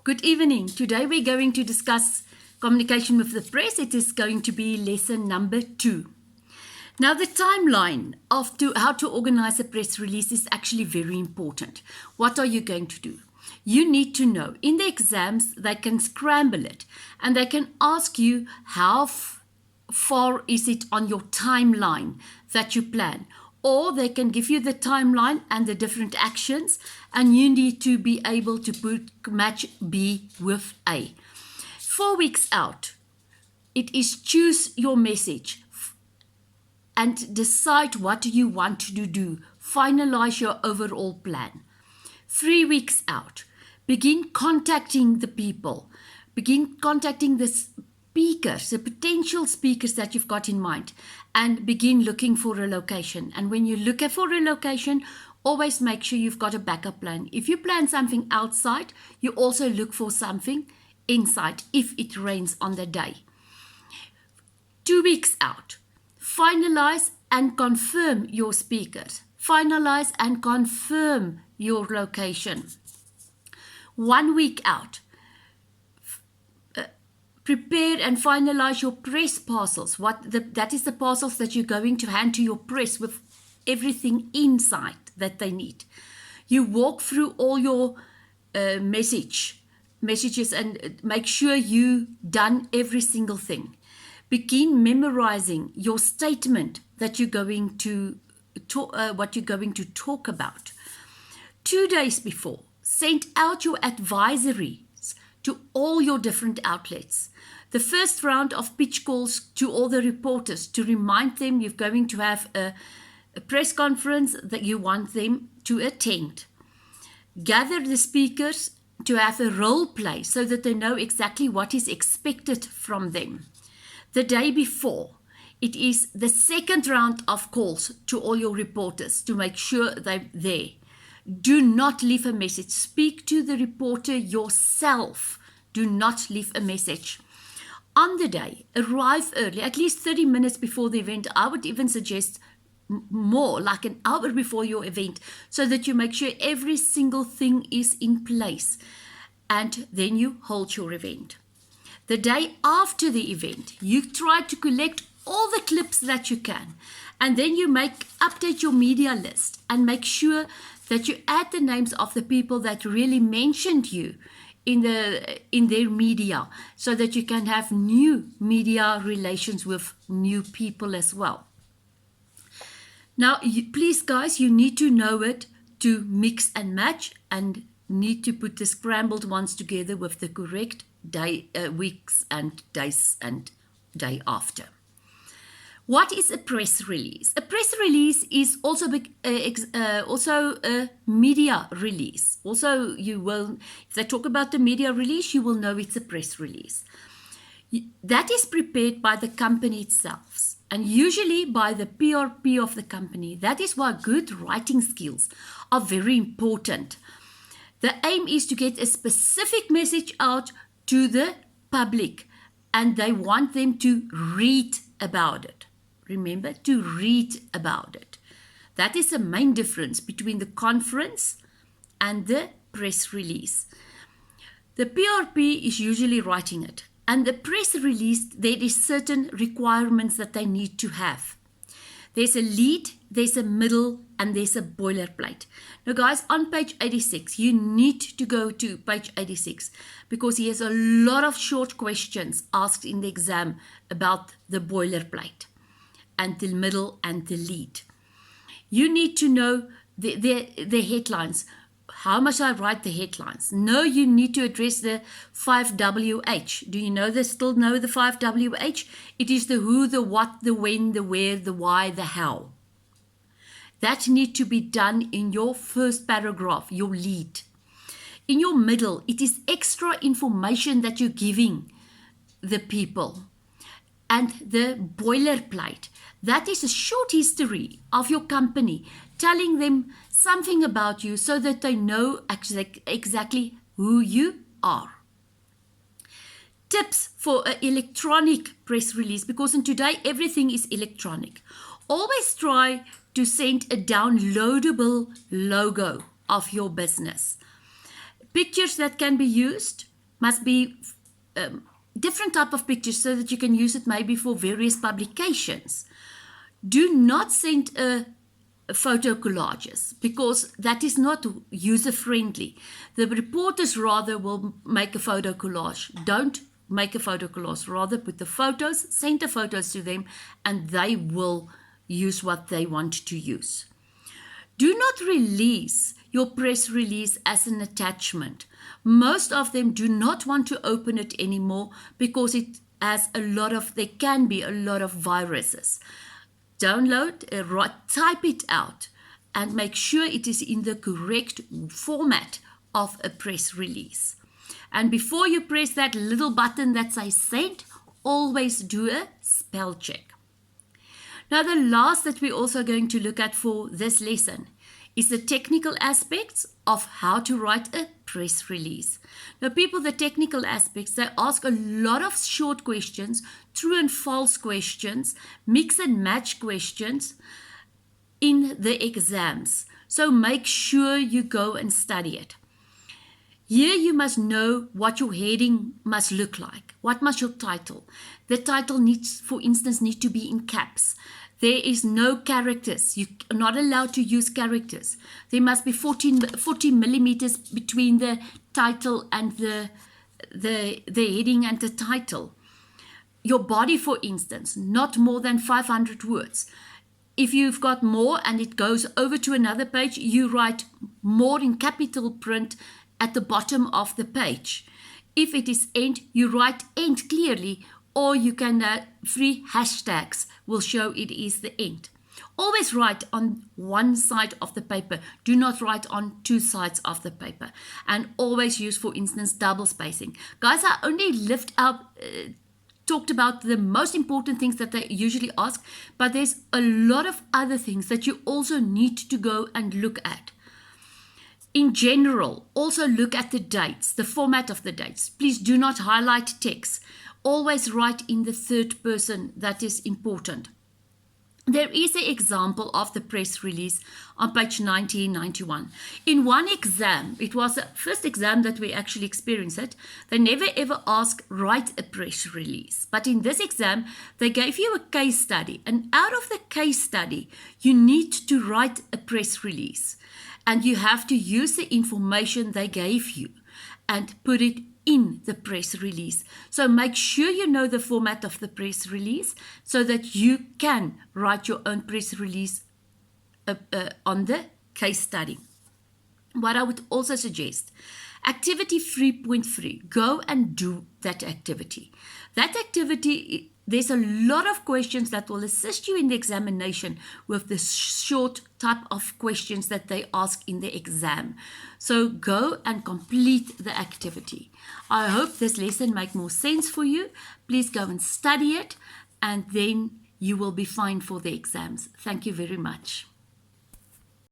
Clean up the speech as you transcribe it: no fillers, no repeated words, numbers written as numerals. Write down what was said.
Good evening. Today we're going to discuss communication with the press. It is going to be lesson number 2. Now the timeline of how to organize a press release is actually very important. What are you going to do? You need to know. In the exams, they can scramble it and they can ask you how far is it on your timeline that you plan. Or they can give you the timeline and the different actions, and you need to be able to match B with A. 4 weeks out, it is choose your message and decide what you want to do. Finalize your overall plan. 3 weeks out, begin contacting the people. Begin contacting the speakers, the potential speakers that you've got in mind, and begin looking for a location. And when you look for a location, always make sure you've got a backup plan. If you plan something outside, you also look for something inside if it rains on the day. 2 weeks out, finalize and confirm your speakers. Finalize and confirm your location. 1 week out, prepare and finalize your press parcels. That is the parcels that you're going to hand to your press with everything inside that they need. You walk through all your messages and make sure you done every single thing. Begin memorizing your statement that you're going to what you're going to talk about. 2 days before, send out your advisories to all your different outlets. The first round of pitch calls to all the reporters to remind them you're going to have a press conference that you want them to attend. Gather the speakers to have a role play so that they know exactly what is expected from them. The day before, it is the second round of calls to all your reporters to make sure they're there. Do not leave a message. Speak to the reporter yourself. Do not leave a message. On the day, arrive early, at least 30 minutes before the event. I would even suggest more, like an hour before your event, so that you make sure every single thing is in place. And then you hold your event. The day after the event, you try to collect all the clips that you can. And then you update your media list and make sure that you add the names of the people that really mentioned you in their media, so that you can have new media relations with new people as well. Now, please guys, you need to know it to mix and match and need to put the scrambled ones together with the correct weeks and days and day after. What is a press release? A press release is also a media release. Also, if they talk about the media release, you will know it's a press release. That is prepared by the company itself and usually by the PRP of the company. That is why good writing skills are very important. The aim is to get a specific message out to the public, and they want them to read about it. Remember, to read about it. That is the main difference between the conference and the press release. The PRP is usually writing it, and the press release, there is certain requirements that they need to have. There's a lead, there's a middle, and there's a boilerplate. Now guys, on page 86, you need to go to page 86 because he has a lot of short questions asked in the exam about the boilerplate and the middle and the lead. You need to know the headlines. How must I write the headlines? No, you need to address the 5WH. Do you still know the 5WH? It is the who, the what, the when, the where, the why, the how. That needs to be done in your first paragraph, your lead. In your middle, it is extra information that you're giving the people. And the boilerplate, that is a short history of your company, telling them something about you so that they know exactly who you are. Tips for an electronic press release, because in today everything is electronic. Always try to send a downloadable logo of your business. Pictures that can be used must be different type of pictures so that you can use it maybe for various publications. Do not send photo collages because that is not user friendly. The reporters rather will make a photo collage. Don't make a photo collage. Rather put the photos, send the photos to them, and they will use what they want to use. Do not release your press release as an attachment. Most of them do not want to open it anymore because it has there can be a lot of viruses. Download, type it out, and make sure it is in the correct format of a press release. And before you press that little button that says send, always do a spell check. Now, the last that we're also going to look at for this lesson is the technical aspects of how to write a press release. Now, people, the technical aspects, they ask a lot of short questions, true and false questions, mix and match questions in the exams. So make sure you go and study it. Here you must know what your heading must look like. What must your title? The title needs, for instance, need to be in caps. There is no characters. You are not allowed to use characters. There must be 40 millimeters between the title and the heading and the title. Your body, for instance, not more than 500 words. If you've got more and it goes over to another page, you write more in capital print at the bottom of the page. If it is end, you write end clearly, or you can, 3 hashtags will show it is the end. Always write on one side of the paper. Do not write on 2 sides of the paper. And always use, for instance, double spacing. Guys, I only talked about the most important things that they usually ask, but there's a lot of other things that you also need to go and look at. In general, also look at the dates, the format of the dates. Please do not highlight text. Always write in the third person. That is important. There is an example of the press release on page 90 and 91. In one exam, it was the first exam that we actually experienced it, they never ever asked write a press release. But in this exam, they gave you a case study. And out of the case study, you need to write a press release. And you have to use the information they gave you and put it in the press release. So make sure you know the format of the press release so that you can write your own press release on the case study. What I would also suggest, activity 3.3, go and do that activity. That activity, there's a lot of questions that will assist you in the examination with the short type of questions that they ask in the exam. So go and complete the activity. I hope this lesson makes more sense for you. Please go and study it, and then you will be fine for the exams. Thank you very much.